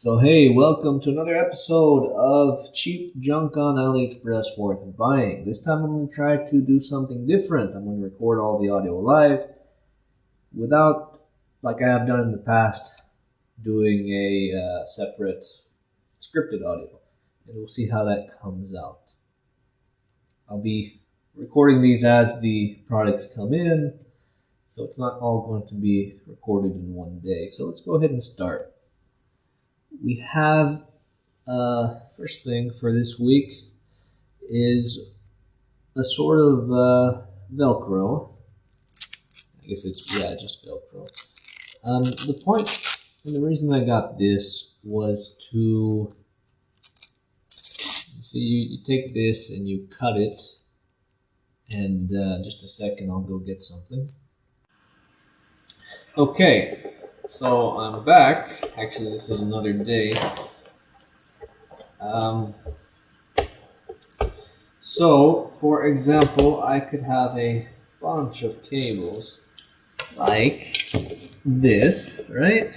So hey, welcome to another episode of Cheap Junk on AliExpress Worth Buying. This time I'm going to try to do something different. I'm going to record all the audio live without, like I have done in the past, doing a separate scripted audio. And we'll see how that comes out. I'll be recording these as the products come in, so it's not all going to be recorded in one day. So let's go ahead and start. We have first thing for this week is a sort of Velcro. I guess it's just Velcro. The point and the reason I got this was to see you take this and you cut it, and just a second I'll go get something. Okay. So I'm back. Actually, this is another day. So, for example, I could have a bunch of cables like this, right?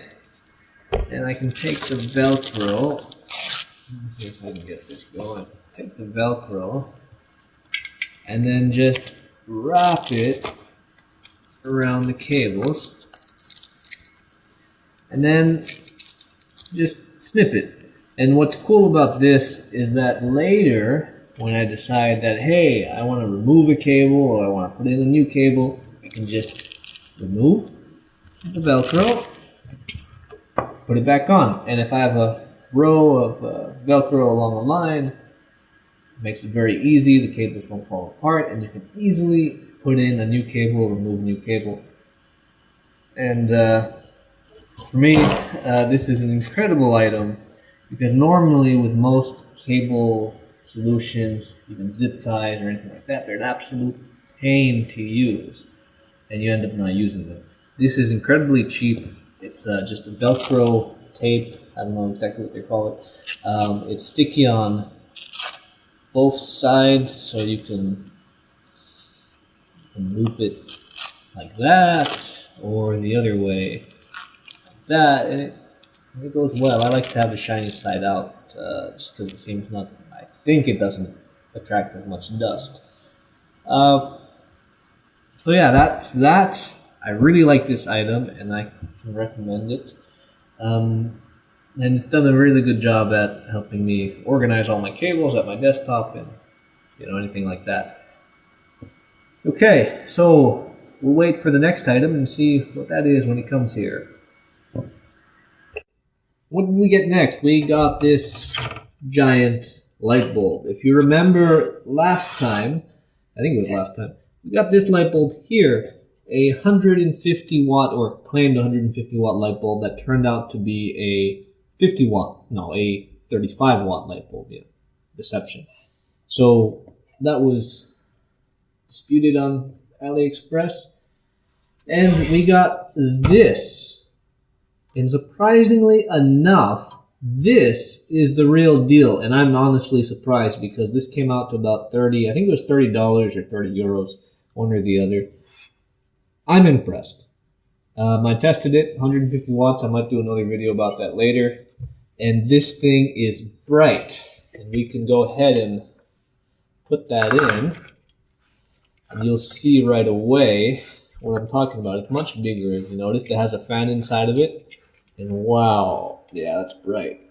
And I can take the Velcro. Let's see if I can get this going. Take the Velcro and then just wrap it around the cables. And then just snip it. And what's cool about this is that later, when I decide that, hey, I want to remove a cable or I want to put in a new cable, I can just remove the Velcro, put it back on. And if I have a row of Velcro along a line, it makes it very easy. The cables won't fall apart, and you can easily put in a new cable, remove a new cable. And for me, this is an incredible item because normally with most cable solutions, even zip ties or anything like that, they're an absolute pain to use and you end up not using them. This is incredibly cheap. It's just a Velcro tape. I don't know exactly what they call it. It's sticky on both sides, so you can loop it like that or the other way. That, and it goes well. I like to have the shiny side out just because it seems not, I think it doesn't attract as much dust. So yeah, that's that. I really like this item and I can recommend it. And it's done a really good job at helping me organize all my cables at my desktop and anything like that. Okay, so we'll wait for the next item and see what that is when it comes here. What did we get next? We got this giant light bulb. If you remember last time, I think it was last time, we got this light bulb here, a 150 watt or claimed 150 watt light bulb that turned out to be a 35 watt light bulb. Yeah, deception. So that was disputed on AliExpress. And we got this. And surprisingly enough, this is the real deal. And I'm honestly surprised because this came out to about I think it was $30 or 30 euros, one or the other. I'm impressed. I tested it, 150 watts. I might do another video about that later. And this thing is bright. And we can go ahead and put that in. And you'll see right away what I'm talking about. It's much bigger, as you noticed. It has a fan inside of it. And wow, yeah, that's bright.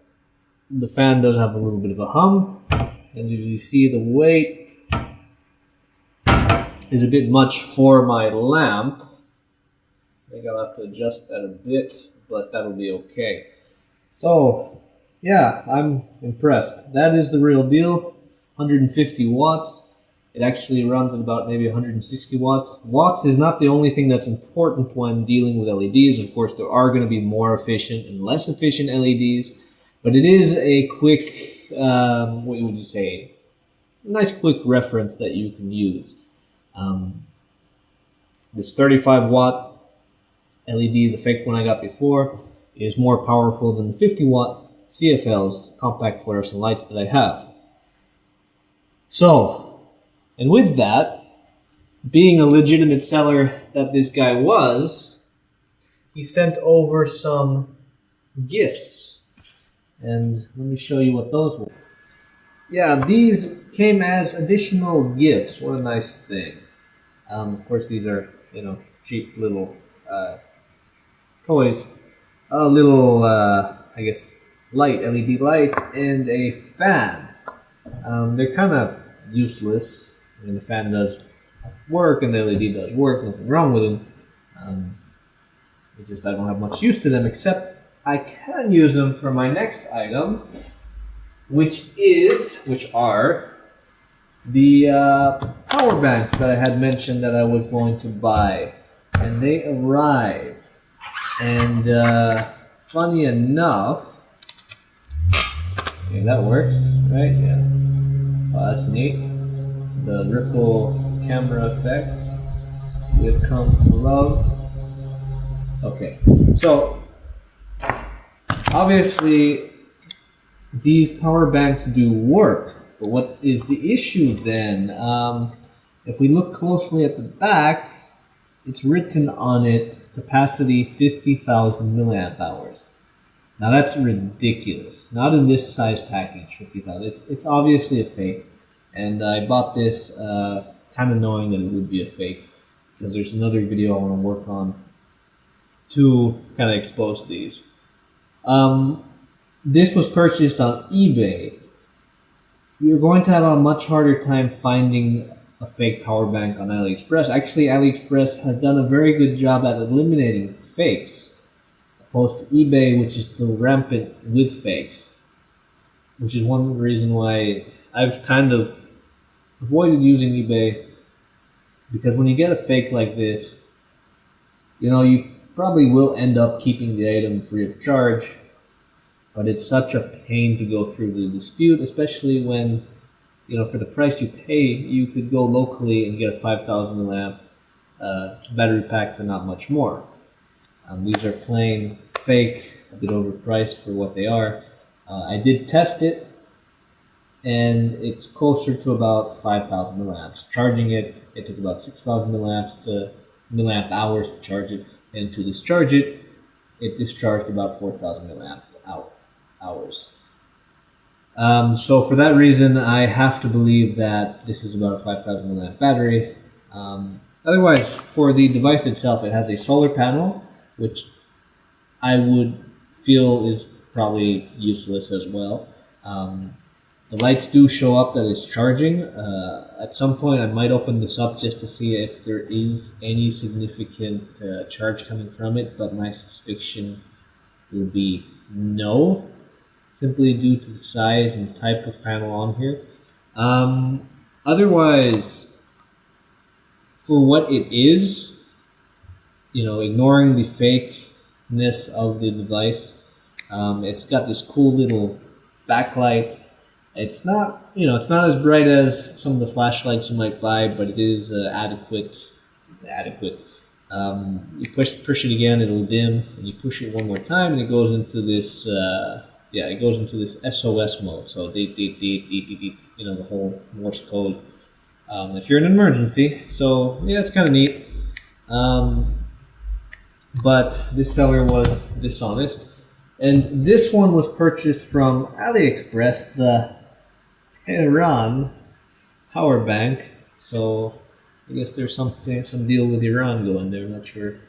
The fan does have a little bit of a hum, and as you see, the weight is a bit much for my lamp. I think I'll have to adjust that a bit, but that'll be okay. So, yeah, I'm impressed. That is the real deal, 150 watts. It actually runs at about maybe 160 watts. Watts is not the only thing that's important when dealing with LEDs. Of course, there are going to be more efficient and less efficient LEDs, but it is a quick, what would you say, a nice quick reference that you can use. This 35 watt LED, the fake one I got before, is more powerful than the 50 watt CFLs, compact fluorescent lights, that I have. So, and with that, being a legitimate seller that this guy was, he sent over some gifts. And let me show you what those were. Yeah, these came as additional gifts. What a nice thing. Of course, these are, cheap little toys. A little, I guess, LED light, and a fan. They're kind of useless. I mean, the fan does work and the LED does work. Nothing wrong with them. It's just I don't have much use to them, except I can use them for my next item, which are the power banks that I had mentioned that I was going to buy, and they arrived. And funny enough, okay, that works, right? Yeah. Oh, that's neat. The ripple camera effect we've come to love. Okay, so obviously these power banks do work, but what is the issue then? If we look closely at the back, it's written on it capacity 50,000 milliamp hours. Now that's ridiculous. Not in this size package, 50,000. It's obviously a fake, and I bought this kind of knowing that it would be a fake, because there's another video I want to work on to kind of expose these. This was purchased on eBay. You're going to have a much harder time finding a fake power bank on AliExpress. Actually, AliExpress has done a very good job at eliminating fakes, opposed to eBay, which is still rampant with fakes, which is one reason why I've kind of avoided using eBay, because when you get a fake like this, you probably will end up keeping the item free of charge, but it's such a pain to go through the dispute, especially when, for the price you pay, you could go locally and get a 5,000 milliamp battery pack for not much more. These are plain fake, a bit overpriced for what they are. I did test it, and it's closer to about 5,000 milliamps. Charging it took about 6,000 milliamp hours to charge it, and to discharge it, it discharged about 4,000 milliamp hours. So for that reason, I have to believe that this is about a 5,000 milliamp battery. Otherwise, for the device itself, it has a solar panel, which I would feel is probably useless as well. The lights do show up that it's charging. At some point, I might open this up just to see if there is any significant charge coming from it, but my suspicion will be no, simply due to the size and type of panel on here. Otherwise, for what it is, ignoring the fakeness of the device, it's got this cool little backlight. It's not, it's not as bright as some of the flashlights you might buy, but it is adequate. You push it again, it'll dim, and you push it one more time, and it goes into this. It goes into this SOS mode. So the whole Morse code. If you're in an emergency, so yeah, it's kind of neat. But this seller was dishonest, and this one was purchased from AliExpress, the Iran power bank. So I guess there's some deal with Iran going there. I'm not sure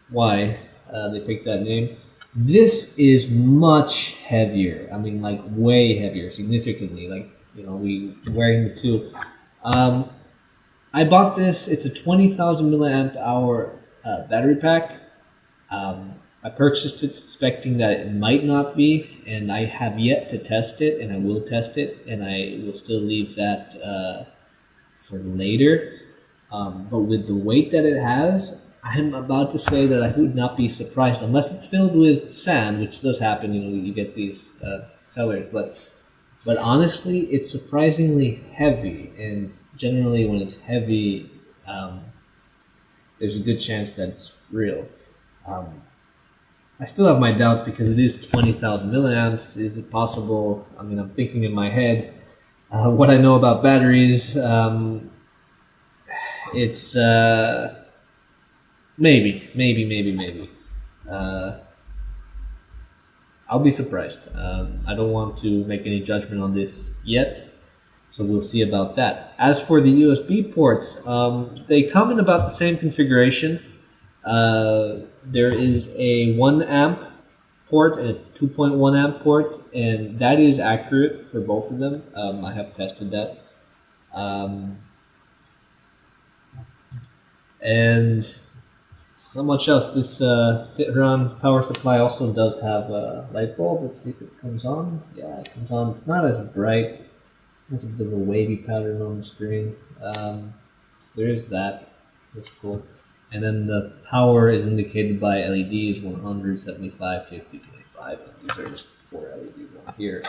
why they picked that name. This is much heavier. I mean, like way heavier, significantly. Like, we wearing the two. I bought this. It's a 20,000 milliamp hour battery pack. I purchased it suspecting that it might not be, and I have yet to test it, and I will test it, and I will still leave that for later. But with the weight that it has, I'm about to say that I would not be surprised, unless it's filled with sand, which does happen. You get these sellers, but honestly, it's surprisingly heavy, and generally when it's heavy, there's a good chance that it's real. I still have my doubts because it is 20,000 milliamps. Is it possible? I mean, I'm thinking in my head what I know about batteries. It's maybe. I'll be surprised. I don't want to make any judgment on this yet, so we'll see about that. As for the USB ports, they come in about the same configuration. There is a 1 amp port and a 2.1 amp port, and that is accurate for both of them. I have tested that. And not much else. This Tehran power supply also does have a light bulb. Let's see if it comes on. Yeah, it comes on. It's not as bright. There's a bit of a wavy pattern on the screen. So there is that. That's cool. And then the power is indicated by LEDs 100, 75, 50, 25. And these are just 4 LEDs on here.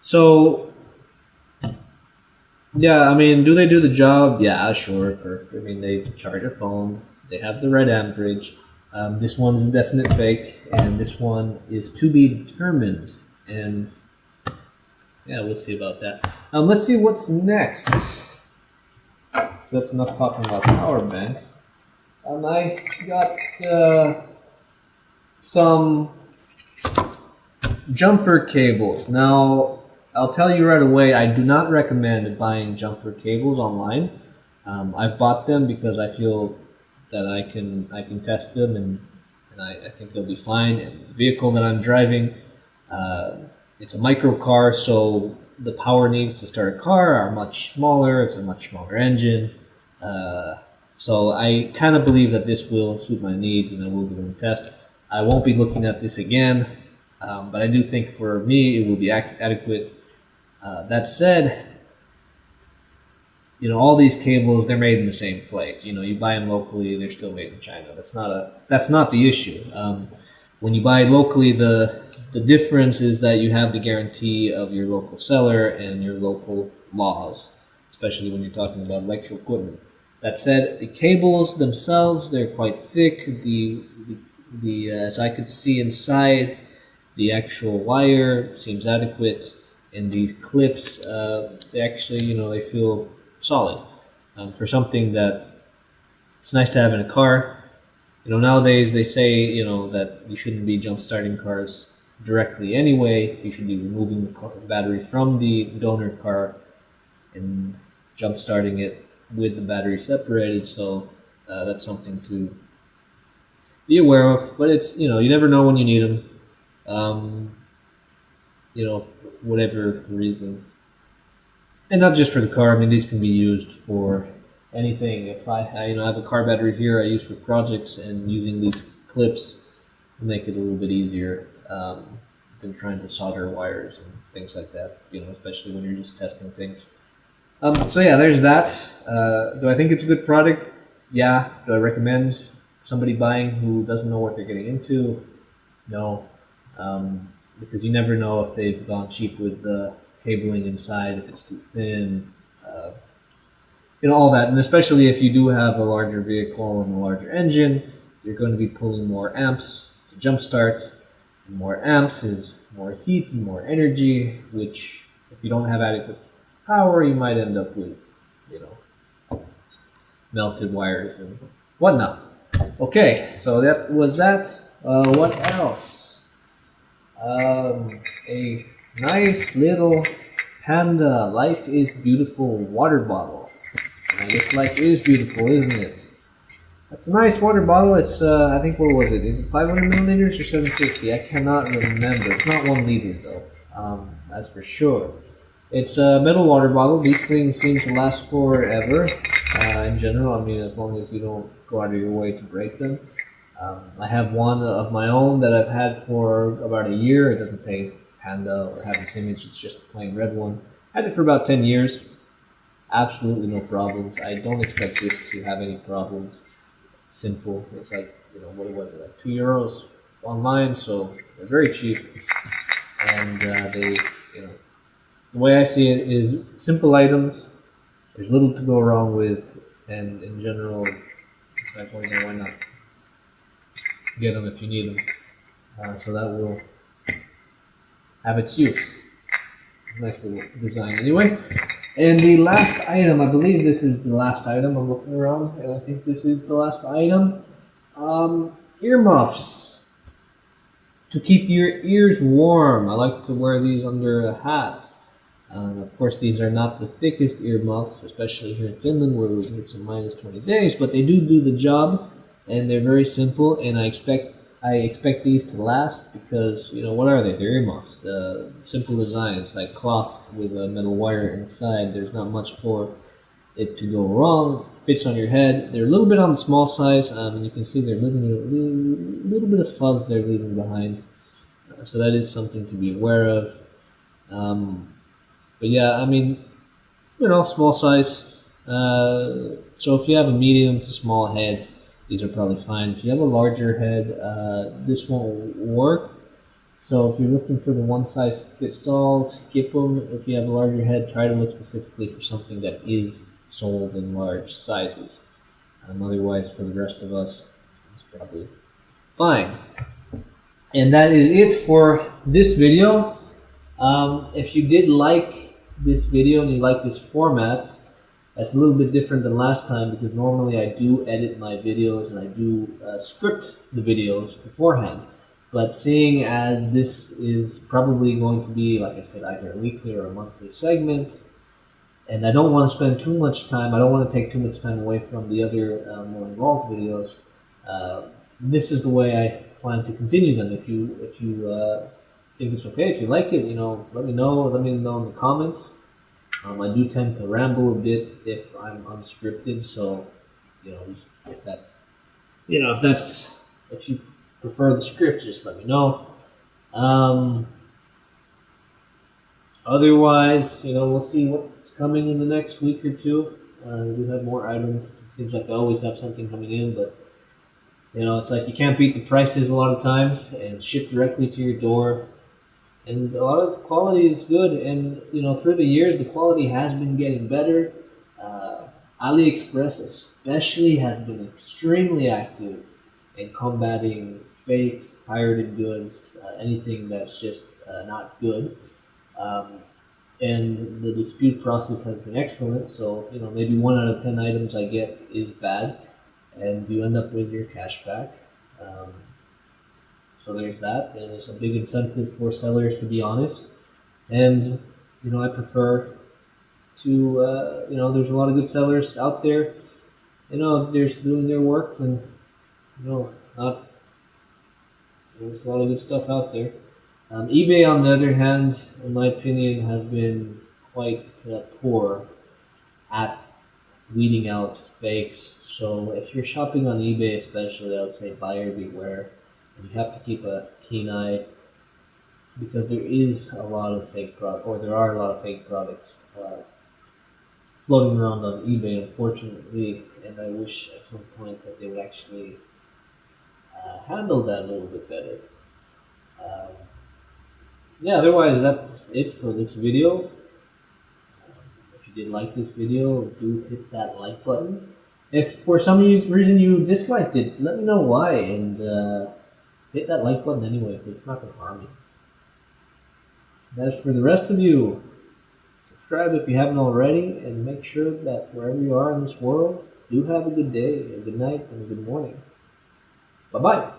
So, yeah, I mean, do they do the job? Yeah, sure, perfect. I mean, they charge a phone. They have the right amperage. This one's a definite fake, and this one is to be determined. And yeah, we'll see about that. Let's see what's next. So that's enough talking about power banks. I got some jumper cables. Now, I'll tell you right away, I do not recommend buying jumper cables online. I've bought them because I feel that I can test them and I think they'll be fine. And the vehicle that I'm driving, it's a micro car, so the power needs to start a car are much smaller. It's a much smaller engine. So I kind of believe that this will suit my needs and I will give them a test. I won't be looking at this again, but I do think for me it will be adequate. That said, all these cables, they're made in the same place. You buy them locally, they're still made in China. That's not the issue. When you buy locally, the difference is that you have the guarantee of your local seller and your local laws, especially when you're talking about electrical equipment. That said, the cables themselves, they're quite thick. The as I could see inside, the actual wire seems adequate. And these clips, they actually, they feel solid for something that it's nice to have in a car. Nowadays they say, that you shouldn't be jump starting cars directly anyway. You should be removing the battery from the donor car and jump starting it with the battery separated. So that's something to be aware of. But it's, you never know when you need them. Whatever reason. And not just for the car. I mean, these can be used for anything. If I have a car battery here I use for projects, and using these clips will make it a little bit easier than trying to solder wires and things like that, especially when you're just testing things. So yeah, there's that. Do I think it's a good product? Yeah. Do I recommend somebody buying who doesn't know what they're getting into? No. Because you never know if they've gone cheap with the cabling inside, if it's too thin, all that. And especially if you do have a larger vehicle and a larger engine, you're going to be pulling more amps to jumpstart. And more amps is more heat and more energy, which if you don't have adequate power, you might end up with, melted wires and whatnot. Okay, so that was that. What else? A nice little Panda Life is Beautiful water bottle. And I guess life is beautiful, isn't it? That's a nice water bottle. It's, I think, what was it? Is it 500 milliliters or 750? I cannot remember. It's not 1 liter, though. That's for sure. It's a metal water bottle. These things seem to last forever. In general, I mean, as long as you don't go out of your way to break them. I have one of my own that I've had for about a year. It doesn't say Panda or have this image. It's just a plain red one. I had it for about 10 years. Absolutely no problems. I don't expect this to have any problems. Simple. It's like, what was it, like €2 online, so they're very cheap. And they, the way I see it is simple items. There's little to go wrong with, and in general, it's like, well, why not get them if you need them? So that will have its use. Nice little design anyway. And the last item, I believe this is the last item. I'm looking around, and I think this is the last item. Earmuffs. to keep your ears warm. I like to wear these under a hat. And of course, these are not the thickest earmuffs, especially here in Finland where we've hit some minus 20 days, but they do the job, and they're very simple. And I expect these to last because, what are they? They're earmuffs. Simple designs like cloth with a metal wire inside. There's not much for it to go wrong. Fits on your head. They're a little bit on the small size, and you can see they're leaving a little bit of fuzz they're leaving behind. So that is something to be aware of. But yeah, I mean, small size. So if you have a medium to small head, these are probably fine. If you have a larger head, this won't work. So if you're looking for the one size fits all, skip them. If you have a larger head, try to look specifically for something that is sold in large sizes. Otherwise, for the rest of us, it's probably fine. And that is it for this video. If you did like this video and you like this format, that's a little bit different than last time because normally I do edit my videos and I do script the videos beforehand. But seeing as this is probably going to be, like I said, either a weekly or a monthly segment, and I don't want to spend too much time, I don't want to take too much time away from the other more involved videos, this is the way I plan to continue them. If you think it's okay, if you like it, let me know. Let me know in the comments. I do tend to ramble a bit if I'm unscripted, so if you prefer the script, just let me know. Otherwise, we'll see what's coming in the next week or two. We have more items. It seems like I always have something coming in, but it's like you can't beat the prices a lot of times, and ship directly to your door. And a lot of the quality is good, and through the years the quality has been getting better. AliExpress especially has been extremely active in combating fakes, pirated goods, anything that's just not good. And the dispute process has been excellent. So maybe 1 out of 10 items I get is bad, and you end up with your cash back. So there's that, and it's a big incentive for sellers to be honest. And I prefer to there's a lot of good sellers out there. They're doing their work, and not there's a lot of good stuff out there. eBay, on the other hand, in my opinion, has been quite poor at weeding out fakes. So if you're shopping on eBay, especially, I would say buyer beware. And you have to keep a keen eye because there is a lot of fake there are a lot of fake products floating around on eBay, unfortunately. And I wish at some point that they would actually handle that a little bit better. Otherwise that's it for this video. If you did like this video, do hit that like button. If for some reason you disliked it, let me know why, and hit that like button anyway, because it's not going to harm you. And as for the rest of you, subscribe if you haven't already, and make sure that wherever you are in this world, do have a good day, a good night, and a good morning. Bye-bye.